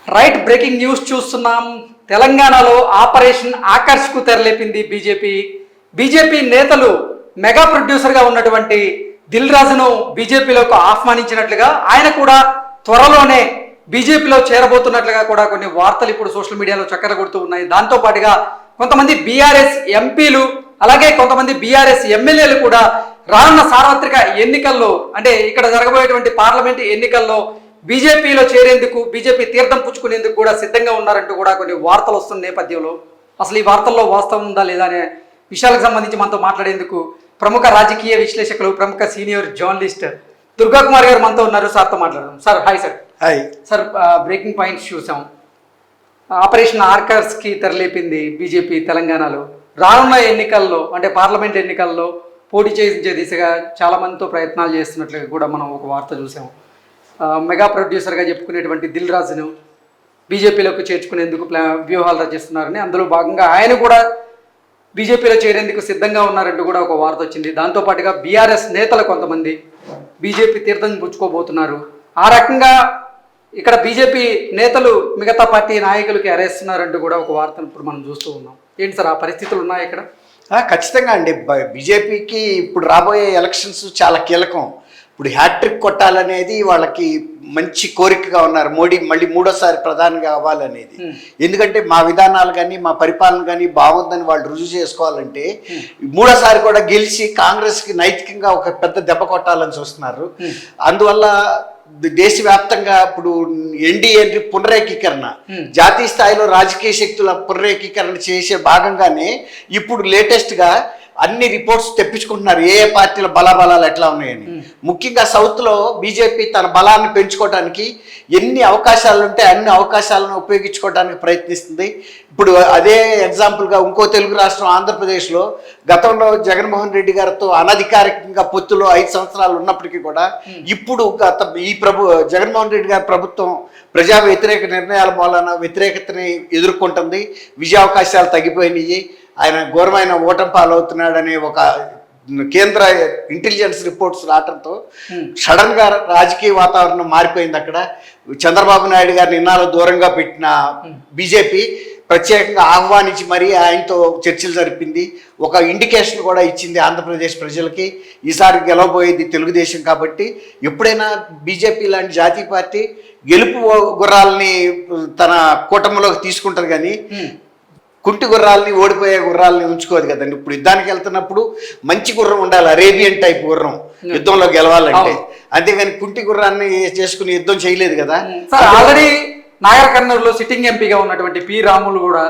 Right breaking news చూస్తున్నాం. తెలంగాణలో operation ఆకర్ష్కు తెరలేపింది BJP నేతలు మెగా ప్రొడ్యూసర్గా ఉన్నటువంటి దిల్ రాజును బీజేపీలోకి ఆహ్వానించినట్లుగా, ఆయన కూడా త్వరలోనే బీజేపీలో చేరబోతున్నట్లుగా కూడా కొన్ని వార్తలు ఇప్పుడు సోషల్ మీడియాలో చక్కర కొడుతూ ఉన్నాయి. దాంతో పాటుగా కొంతమంది బీఆర్ఎస్ ఎంపీలు అలాగే కొంతమంది బీఆర్ఎస్ ఎమ్మెల్యేలు కూడా రానున్న సార్వత్రిక ఎన్నికల్లో, అంటే ఇక్కడ జరగబోయేటువంటి పార్లమెంట్ ఎన్నికల్లో బీజేపీలో చేరేందుకు, బీజేపీ తీర్థం పుచ్చుకునేందుకు కూడా సిద్ధంగా ఉన్నారంటూ కూడా కొన్ని వార్తలు వస్తున్న నేపథ్యంలో అసలు ఈ వార్తల్లో వాస్తవం ఉందా లేదా అనే విషయాలకు సంబంధించి మనతో మాట్లాడేందుకు ప్రముఖ రాజకీయ విశ్లేషకులు, ప్రముఖ సీనియర్ జర్నలిస్ట్ దుర్గా కుమార్ గారు మనతో ఉన్నారు. సార్తో మాట్లాడదాం. Sir hi. Hi sir, breaking points చూసాం. ఆపరేషన్ ఆర్కర్స్కి తెరలేపింది బీజేపీ తెలంగాణలో. రానున్న ఎన్నికల్లో, అంటే పార్లమెంట్ ఎన్నికల్లో పోటీ చేయించే దిశగా చాలా మందితో ప్రయత్నాలు చేస్తున్నట్లుగా కూడా మనం ఒక వార్త చూసాం. మెగా ప్రొడ్యూసర్గా చెప్పుకునేటువంటి దిల్ రాజును బీజేపీలోకి చేర్చుకునేందుకు వ్యూహాలు రచిస్తున్నారని, అందులో భాగంగా ఆయన కూడా బీజేపీలో చేరేందుకు సిద్ధంగా ఉన్నారంటూ కూడా ఒక వార్త వచ్చింది. దాంతోపాటుగా బీఆర్ఎస్ నేతలు కొంతమంది బీజేపీ తీర్థం పుచ్చుకోబోతున్నారు. ఆ రకంగా ఇక్కడ బీజేపీ నేతలు మిగతా పార్టీ నాయకులకి అరేస్తున్నారంటూ కూడా ఒక వార్తను ఇప్పుడు మనం చూస్తూ ఉన్నాం. ఏంటి సార్, ఆ పరిస్థితులు ఉన్నాయి ఇక్కడ? ఖచ్చితంగా అండి. బీజేపీకి ఇప్పుడు రాబోయే ఎలక్షన్స్ చాలా కీలకం. ఇప్పుడు హ్యాట్రిక్ కొట్టాలనేది వాళ్ళకి మంచి కోరికగా ఉన్నారు. మోడీ మళ్ళీ మూడోసారి ప్రధానిగా అవ్వాలనేది. ఎందుకంటే మా విధానాలు కానీ మా పరిపాలన కానీ బాగుందని వాళ్ళు రుజువు చేసుకోవాలంటే మూడోసారి కూడా గెలిచి కాంగ్రెస్కి నైతికంగా ఒక పెద్ద దెబ్బ కొట్టాలని చూస్తున్నారు. అందువల్ల దేశవ్యాప్తంగా ఇప్పుడు ఎన్డీఏ పునరేకీకరణ, జాతీయ స్థాయిలో రాజకీయ శక్తుల పునరేకీకరణ చేసే భాగంగానే ఇప్పుడు లేటెస్ట్గా అన్ని రిపోర్ట్స్ తెప్పించుకుంటున్నారు ఏ పార్టీల బలాబలాలు ఎట్లా ఉన్నాయని. ముఖ్యంగా సౌత్లో బీజేపీ తన బలాన్ని పెంచుకోవడానికి ఎన్ని అవకాశాలు ఉంటే అన్ని అవకాశాలను ఉపయోగించుకోవడానికి ప్రయత్నిస్తుంది. ఇప్పుడు అదే ఎగ్జాంపుల్గా ఇంకో తెలుగు రాష్ట్రం ఆంధ్రప్రదేశ్లో గతంలో జగన్మోహన్ రెడ్డి గారితో అనధికారికంగా పొత్తులో 5 సంవత్సరాలు ఉన్నప్పటికీ కూడా ఇప్పుడు జగన్మోహన్ రెడ్డి గారి ప్రభుత్వం ప్రజా వ్యతిరేక నిర్ణయాల మూలన వ్యతిరేకతని ఎదుర్కొంటుంది. విజయావకాశాలు తగ్గిపోయినాయి. ఆయన ఘోరమైన ఓటమి పాలవుతున్నాడనే ఒక కేంద్ర ఇంటెలిజెన్స్ రిపోర్ట్స్ రావడంతో సడన్ గా రాజకీయ వాతావరణం మారిపోయింది. అక్కడ చంద్రబాబు నాయుడు గారిని ఇన్నాళ్ళు దూరంగా పెట్టిన బీజేపీ ప్రత్యేకంగా ఆహ్వానించి మరీ ఆయనతో చర్చలు జరిపింది. ఒక ఇండికేషన్ కూడా ఇచ్చింది ఆంధ్రప్రదేశ్ ప్రజలకి, ఈసారి గెలవబోయేది తెలుగుదేశం కాబట్టి ఎప్పుడైనా బీజేపీ లాంటి జాతీయ పార్టీ గెలుపు గుర్రాలని తన కూటమిలోకి తీసుకుంటారు కానీ కుంటి గుర్రాలని, ఓడిపోయే గుర్రాలని ఉంచుకోదు కదండి. ఇప్పుడు యుద్ధానికి వెళ్తున్నప్పుడు మంచి గుర్రం ఉండాలి, అరేబియన్ టైప్ గుర్రం యుద్ధంలో గెలవాలంటే. అంతేగాని కుంటి గుర్రాన్ని చేసుకుని యుద్ధం చేయలేదు కదా. ఆల్రెడీ నాగర్ కర్నూలులో సిట్టింగ్ ఎంపీగా ఉన్నటువంటి పి రాములు కూడా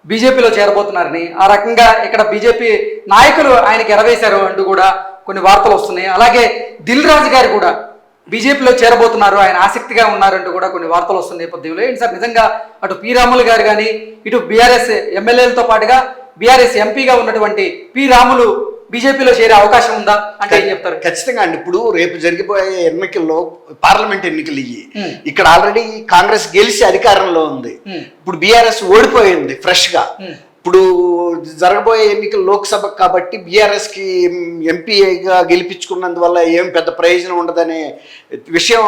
బీజేపీలో చేరబోతున్నారని, ఆ రకంగా ఇక్కడ బీజేపీ నాయకులు ఆయనకి ఎరవేశారు అంటూ కూడా కొన్ని వార్తలు వస్తున్నాయి. అలాగే దిల్ రాజు గారు కూడా బీజేపీలో చేరబోతున్నారు, ఆయన ఆసక్తిగా ఉన్నారంటూ కూడా కొన్ని వార్తలు వస్తున్న నేపథ్యంలో ఏంటి సార్, నిజంగా అటు పి రాములు గారు కానీ ఇటు బీఆర్ఎస్ ఎమ్మెల్యేలతో పాటుగా బీఆర్ఎస్ ఎంపీగా ఉన్నటువంటి పి రాములు బీజేపీలో చేరే అవకాశం ఉందా అంటే ఏం చెప్తారు? ఖచ్చితంగా అండి. ఇప్పుడు రేపు జరిగిపోయే ఎన్నికల్లో పార్లమెంట్ ఎన్నికలు ఇక్కడ ఆల్రెడీ కాంగ్రెస్ గెలిచి అధికారంలో ఉంది. ఇప్పుడు బీఆర్ఎస్ ఓడిపోయింది ఫ్రెష్ గా. ఇప్పుడు జరగబోయే ఎన్నికలు లోక్సభ కాబట్టి బీఆర్ఎస్కి ఎంపీగా గెలిపించుకున్నందువల్ల ఏం పెద్ద ప్రయోజనం ఉండదనే విషయం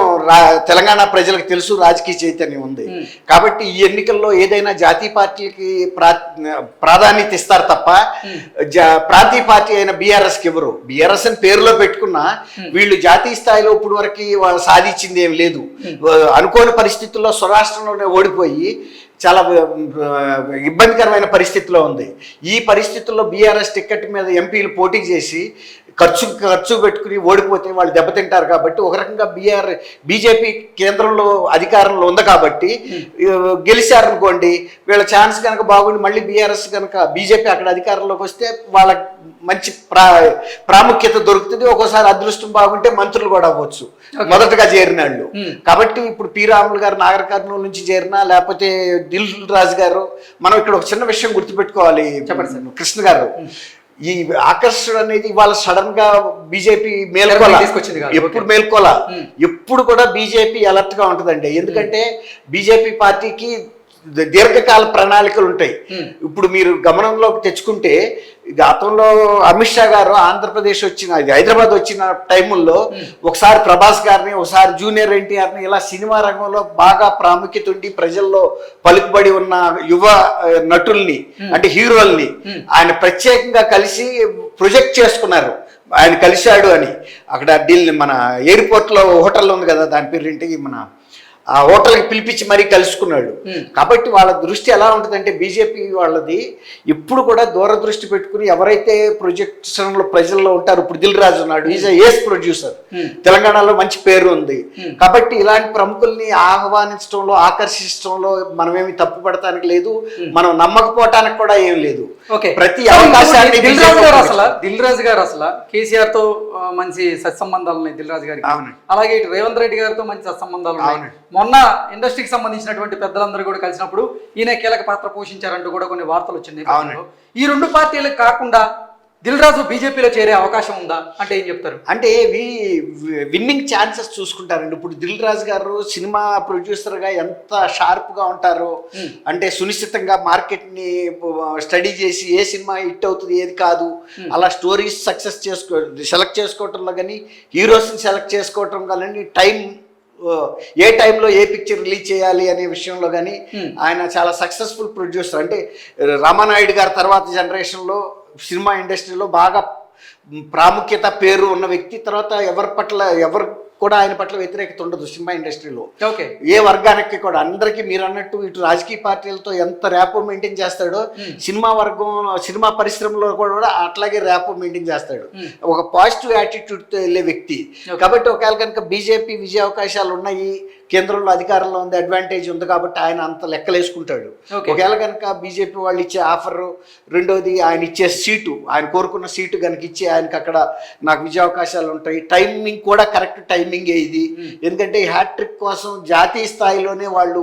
తెలంగాణ ప్రజలకు తెలుసు, రాజకీయ చైతన్యం ఉంది. కాబట్టి ఈ ఎన్నికల్లో ఏదైనా జాతీయ పార్టీలకి ప్రాధాన్యత ఇస్తారు తప్ప ప్రాంతీయ పార్టీ అయిన బీఆర్ఎస్కి ఎవరు. బీఆర్ఎస్ అని పేరులో పెట్టుకున్నా వీళ్ళు జాతీయ స్థాయిలో ఇప్పుడు వరకు వాళ్ళు సాధించింది ఏం లేదు. అనుకోని పరిస్థితుల్లో స్వరాష్ట్రంలోనే ఓడిపోయి చాలా ఇబ్బందికరమైన పరిస్థితిలో ఉంది. ఈ పరిస్థితుల్లో బీఆర్ఎస్ టికెట్ మీద ఎంపీలు పోటీ చేసి ఖర్చు పెట్టుకుని ఓడిపోతే వాళ్ళు దెబ్బతింటారు. కాబట్టి ఒక రకంగా బీజేపీ కేంద్రంలో అధికారంలో ఉంది కాబట్టి గెలిచారనుకోండి, వీళ్ళ ఛాన్స్ కనుక బాగుండి మళ్ళీ బీఆర్ఎస్ కనుక బీజేపీ అక్కడ అధికారంలోకి వస్తే వాళ్ళ మంచి ప్రాముఖ్యత దొరుకుతుంది. ఒక్కోసారి అదృష్టం బాగుంటే మంత్రులు కూడా అవ్వచ్చు మొదటగా చేరిన వాళ్ళు. కాబట్టి ఇప్పుడు పి రాములు గారు నాగర్ కర్నూలు నుంచి చేరినా లేకపోతే దిల్ రాజు గారు, మనం ఇక్కడ ఒక చిన్న విషయం గుర్తుపెట్టుకోవాలి కృష్ణ గారు. ఈ ఆకర్షణ అనేది ఇవాళ సడన్ గా బీజేపీ ఎప్పుడు మేల్కోలా, ఎప్పుడు కూడా బీజేపీ అలర్ట్ గా ఉంటుందండి. ఎందుకంటే బీజేపీ పార్టీకి దీర్ఘకాల ప్రణాళికలు ఉంటాయి. ఇప్పుడు మీరు గమనంలోకి తెచ్చుకుంటే గతంలో అమిత్ షా గారు ఆంధ్రప్రదేశ్ వచ్చిన హైదరాబాద్ వచ్చిన టైముల్లో ఒకసారి ప్రభాస్ గారిని, ఒకసారి జూనియర్ ఎన్టీఆర్ని ఇలా సినిమా రంగంలో బాగా ప్రాముఖ్యత ఉండి ప్రజల్లో పలుకుబడి ఉన్న యువ నటుల్ని అంటే హీరోల్ని ఆయన ప్రత్యేకంగా కలిసి ప్రొజెక్ట్ చేసుకున్నారు. ఆయన కలిశాడు అని అక్కడ ఢిల్లీ మన ఎయిర్పోర్ట్లో హోటల్ ఉంది కదా, దాని పేరు ఏంటి, మన ఆ హోటల్కి పిలిపించి మరీ కలుసుకున్నాడు. కాబట్టి వాళ్ళ దృష్టి ఎలా ఉంటుందంటే బీజేపీ వాళ్ళది ఎప్పుడు కూడా దూరదృష్టి పెట్టుకుని ఎవరైతే ప్రొజెక్షన్లో ప్రజల్లో ఉంటారు. ఇప్పుడు దిల్ రాజు ఉన్నాడు, ఈజ్ ఏస్ ప్రొడ్యూసర్, తెలంగాణలో మంచి పేరు ఉంది. కాబట్టి ఇలాంటి ప్రముఖుల్ని ఆహ్వానించడంలో ఆకర్షించడంలో మనమేమి తప్పు పడటానికి లేదు, మనం నమ్మకపోవటానికి కూడా ఏం లేదు. ప్రతి అవకాశాన్ని దిల్ రాజు గారు అసలు కేసీఆర్ తో మంచి సత్సంబంధాలు ఉన్నాయి దిల్ రాజు గారికి. అలాగే ఇటు రేవంత్ రెడ్డి గారితో మంచి సత్సంబంధాలు ఉన్నాయి. మొన్న ఇండస్ట్రీకి సంబంధించినటువంటి పెద్దలందరూ కూడా కలిసినప్పుడు ఈయన కీలక పాత్ర పోషించారంటూ కూడా కొన్ని వార్తలు వచ్చినాయి. ఈ రెండు పార్టీలకు కాకుండా దిల్ రాజు బీజేపీలో చేరే అవకాశం ఉందా అంటే ఏం చెప్తారు? అంటే విన్నింగ్ ఛాన్సెస్ చూసుకుంటారండి. ఇప్పుడు దిల్ రాజు గారు సినిమా ప్రొడ్యూసర్గా ఎంత షార్ప్గా ఉంటారో, అంటే సునిశ్చితంగా మార్కెట్ని స్టడీ చేసి ఏ సినిమా హిట్ అవుతుంది ఏది కాదు అలా స్టోరీస్ సెలెక్ట్ చేసుకోవటంలో కానీ, హీరోస్ని సెలెక్ట్ చేసుకోవటం కానీ, ఏ టైంలో ఏ పిక్చర్ రిలీజ్ చేయాలి అనే విషయంలో కానీ ఆయన చాలా సక్సెస్ఫుల్ ప్రొడ్యూసర్. అంటే రామానాయుడు గారి తర్వాత జనరేషన్లో సినిమా ఇండస్ట్రీలో బాగా ప్రాముఖ్యత పేరు ఉన్న వ్యక్తి. తర్వాత ఎవరు కూడా ఆయన పట్ల వ్యతిరేకత ఉండదు సినిమా ఇండస్ట్రీలో. ఏ వర్గానికి కూడా అందరికీ మీరు అన్నట్టు ఇటు రాజకీయ పార్టీలతో ఎంత ర్యాపో మెయింటైన్ చేస్తాడో సినిమా పరిశ్రమలో కూడా అట్లాగే ర్యాపో మెయింటైన్ చేస్తాడు. ఒక పాజిటివ్ యాటిట్యూడ్తో వెళ్ళే వ్యక్తి. కాబట్టి ఒకవేళ కనుక బీజేపీ విజయ అవకాశాలు ఉన్నాయి, కేంద్రంలో అధికారంలో ఉంది, అడ్వాంటేజ్ ఉంది కాబట్టి ఆయన అంత లెక్కలేసుకుంటాడు. ఒకవేళ కనుక బీజేపీ వాళ్ళు ఇచ్చే ఆఫర్, రెండోది ఆయన ఇచ్చే సీటు, ఆయన కోరుకున్న సీటు కనుక ఇచ్చి ఆయనకి అక్కడ నాకు విజయ అవకాశాలు ఉంటాయి. టైమింగ్ కూడా కరెక్ట్ టైమింగే ఇది. ఎందుకంటే హ్యాట్రిక్ కోసం జాతీయ స్థాయిలోనే వాళ్ళు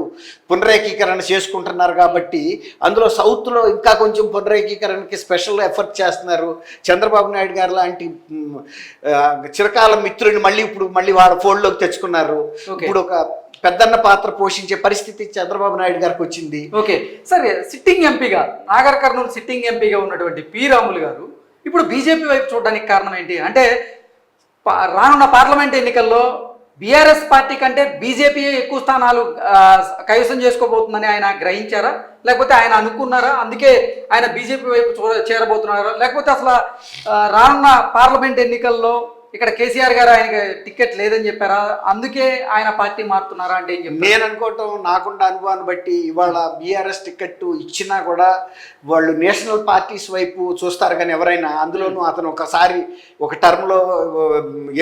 పునరేకీకరణ చేసుకుంటున్నారు కాబట్టి అందులో సౌత్లో ఇంకా కొంచెం పునరేకీకరణకి స్పెషల్ ఎఫర్ట్ చేస్తున్నారు. చంద్రబాబు నాయుడు గారు లాంటి చిరకాల మిత్రుడిని మళ్ళీ వాళ్ళ ఫోల్డ్లోకి తెచ్చుకున్నారు. ఇప్పుడు ఒక పెద్దన్న పాత్ర పోషించే పరిస్థితి చంద్రబాబు నాయుడు గారికి వచ్చింది. ఓకే, సరే. సిట్టింగ్ ఎంపీగా, నాగర్ కర్నూలు సిట్టింగ్ ఎంపీగా ఉన్నటువంటి పి రాములు గారు ఇప్పుడు బీజేపీ వైపు చూడడానికి కారణం ఏంటి అంటే, రానున్న పార్లమెంట్ ఎన్నికల్లో బీఆర్ఎస్ పార్టీ కంటే బీజేపీ ఎక్కువ స్థానాలు కైవసం చేసుకోబోతుందని ఆయన గ్రహించారా, లేకపోతే ఆయన అనుకున్నారా, అందుకే ఆయన బీజేపీ వైపు చేరబోతున్నారా, లేకపోతే అసలు రానున్న పార్లమెంట్ ఎన్నికల్లో ఇక్కడ కేసీఆర్ గారు ఆయనకి టికెట్ లేదని చెప్పారా, అందుకే ఆయన పార్టీ మారుతున్నారా అంటే ఏం చెప్పారు? నేను అనుకోవటం, నాకున్న అనుభవాన్ని బట్టి ఇవాళ బీఆర్ఎస్ టికెట్ ఇచ్చినా కూడా వాళ్ళు నేషనల్ పార్టీస్ వైపు చూస్తారు. కానీ ఎవరైనా అందులోనూ అతను ఒకసారి ఒక టర్మ్లో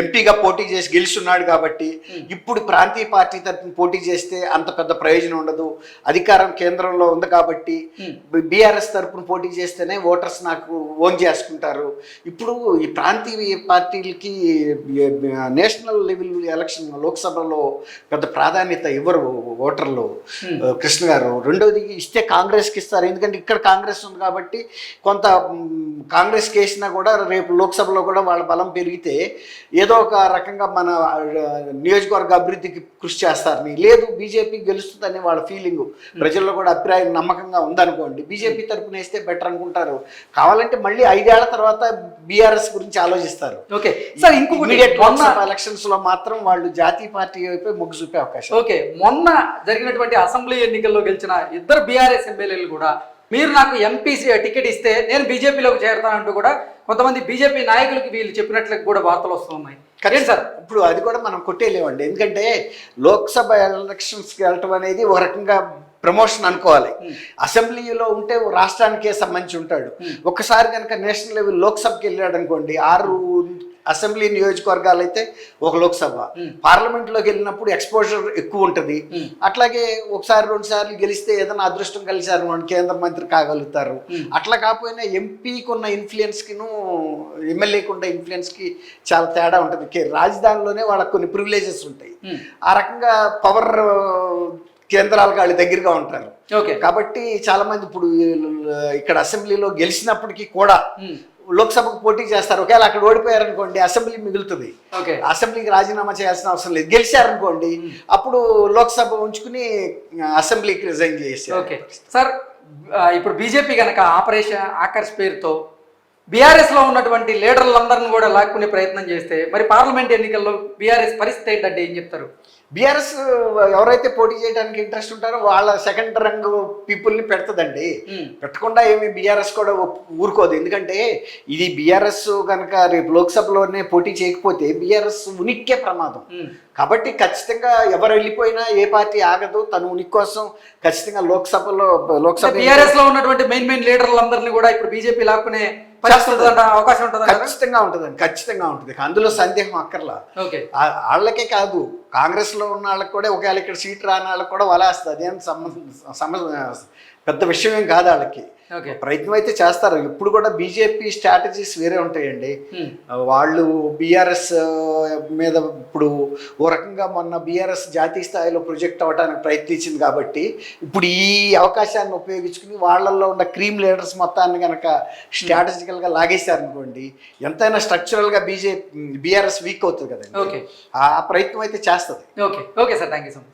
ఎంపీగా పోటీ చేసి గెలుచున్నాడు కాబట్టి ఇప్పుడు ప్రాంతీయ పార్టీ తరఫున పోటీ చేస్తే అంత పెద్ద ప్రయోజనం ఉండదు. అధికారం కేంద్రంలో ఉంది కాబట్టి బీఆర్ఎస్ తరఫున పోటీ చేస్తేనే ఓటర్స్ నాకు ఓన్ చేసుకుంటారు. ఇప్పుడు ఈ ప్రాంతీయ పార్టీలకి నేషనల్ లెవెల్ ఎలక్షన్ లోక్సభలో పెద్ద ప్రాధాన్యత ఇవ్వరు ఓటర్లు కృష్ణ గారు. రెండోది ఇస్తే కాంగ్రెస్కి ఇస్తారు, ఎందుకంటే ఇక్కడ కాంగ్రెస్ ఉంది కాబట్టి కొంత కాంగ్రెస్కి వేసినా కూడా రేపు లోక్సభలో కూడా వాళ్ళ బలం పెరిగితే ఏదో ఒక రకంగా మన నియోజకవర్గ అభివృద్ధికి కృషి చేస్తారని, లేదు బీజేపీ గెలుస్తుందని వాళ్ళ ఫీలింగ్ ప్రజల్లో కూడా అభిప్రాయం నమ్మకంగా ఉందనుకోండి, బీజేపీ తరపున వేస్తే బెటర్ అనుకుంటారు. కావాలంటే మళ్ళీ 5 ఏళ్ల తర్వాత బీఆర్ఎస్ గురించి ఆలోచిస్తారు. ఓకే, ఎలక్షన్స్ లో మాత్రం వాళ్ళు జాతీయ పార్టీ వైపు మొగ్గు చూపే అవకాశం. ఓకే, మొన్న జరిగినటువంటి అసెంబ్లీ ఎన్నికల్లో గెలిచిన ఇద్దరు బీఆర్ఎస్ ఎమ్మెల్యేలు కూడా మీరు నాకు ఎంపీ టికెట్ ఇస్తే నేను బీజేపీలోకి చేరతానంటూ కూడా కొంతమంది బీజేపీ నాయకులకి వీళ్ళు చెప్పినట్లు కూడా వార్తలు వస్తున్నాయి. కరెక్ట్ సార్, ఇప్పుడు అది కూడా మనం కొట్టేయలేమండి. ఎందుకంటే లోక్సభ ఎలక్షన్స్కి వెళ్ళటం అనేది ఒక రకంగా ప్రమోషన్ అనుకోవాలి. అసెంబ్లీలో ఉంటే రాష్ట్రానికే సంబంధించి ఉంటాడు. ఒక్కసారి కనుక నేషనల్ లెవెల్ లోక్సభకి వెళ్ళాడు అనుకోండి, 6 అసెంబ్లీ నియోజకవర్గాలు అయితే ఒక లోక్సభ, పార్లమెంట్లోకి వెళ్ళినప్పుడు ఎక్స్పోజర్ ఎక్కువ ఉంటుంది. అట్లాగే ఒకసారి 2 సార్లు గెలిస్తే ఏదైనా అదృష్టం కలిసారు కేంద్ర మంత్రి కాగలుగుతారు. అట్లా కాకపోయినా ఎంపీకి ఉన్న ఇన్ఫ్లుయెన్స్కిను ఎమ్మెల్యేకి ఉన్న ఇన్ఫ్లుయెన్స్కి చాలా తేడా ఉంటుంది. రాజధానిలోనే వాళ్ళకి కొన్ని ప్రివిలేజెస్ ఉంటాయి. ఆ రకంగా పవర్ కేంద్రాలకు వాళ్ళ దగ్గరగా ఉంటారు. కాబట్టి చాలా మంది ఇప్పుడు ఇక్కడ అసెంబ్లీలో గెలిచినప్పటికీ కూడా లోక్సభకు పోటీ చేస్తారు. ఒకవేళ అక్కడ ఓడిపోయారనుకోండి అసెంబ్లీ మిగులుతుంది, అసెంబ్లీకి రాజీనామా చేయాల్సిన అవసరం లేదు. గెలిచారనుకోండి అప్పుడు లోక్సభ ఉంచుకుని అసెంబ్లీకి రిజైన్ చేశారు. ఓకే సార్, ఇప్పుడు బీజేపీ కనుక ఆపరేషన్ ఆకర్ష్ పేరుతో బీఆర్ఎస్ లో ఉన్నటువంటి లీడర్లందరిని కూడా లాక్కునే ప్రయత్నం చేస్తే మరి పార్లమెంట్ ఎన్నికల్లో బీఆర్ఎస్ పరిస్థితి ఏంటంటే ఏం చెప్తారు? బీఆర్ఎస్ ఎవరైతే పోటీ చేయడానికి ఇంట్రెస్ట్ ఉంటారో వాళ్ళ సెకండ్ రంగ్ పీపుల్ని పెడుతుందండి. పెట్టకుండా ఏమి బీఆర్ఎస్ కూడా ఊరుకోదు. ఎందుకంటే ఇది బీఆర్ఎస్ కనుక రేపు లోక్సభలోనే పోటీ చేయకపోతే బీఆర్ఎస్ ఉనిక్కే ప్రమాదం. కాబట్టి ఖచ్చితంగా ఎవరు వెళ్ళిపోయినా ఏ పార్టీ ఆగదు. తన ఉనికి కోసం ఖచ్చితంగా లోక్సభ బీఆర్ఎస్ లో ఉన్నటువంటి మెయిన్ లీడర్లందరినీ కూడా ఇప్పుడు బీజేపీ లాక్కునే అవకాశం ఉంటుంది. ఖచ్చితంగా ఉంటుందండి, ఖచ్చితంగా ఉంటుంది. అందులో సందేహం అక్కర్లా. వాళ్ళకే కాదు, కాంగ్రెస్ లో ఉన్న వాళ్ళకి కూడా ఒకవేళ ఇక్కడ సీట్ రాని వాళ్ళకి కూడా వలేస్తుంది. అదేం పెద్ద విషయం ఏం కాదు. వాళ్ళకి ప్రయత్నం అయితే చేస్తారు. ఇప్పుడు కూడా బీజేపీ స్ట్రాటజీస్ వేరే ఉంటాయండి. వాళ్ళు బీఆర్ఎస్ మీద ఇప్పుడు ఓ రకంగా మొన్న బీఆర్ఎస్ జాతీయ స్థాయిలో ప్రొజెక్ట్ అవ్వడానికి ప్రయత్నించింది కాబట్టి ఇప్పుడు ఈ అవకాశాన్ని ఉపయోగించుకుని వాళ్ళల్లో ఉన్న క్రీమ్ లీడర్స్ మొత్తాన్ని కనుక స్ట్రాటజికల్గా లాగేశారనుకోండి, ఎంతైనా స్ట్రక్చరల్గా బీఆర్ఎస్ వీక్ అవుతుంది కదండి. ఆ ప్రయత్నం అయితే చేస్తుంది. Okay sir, thank you so much.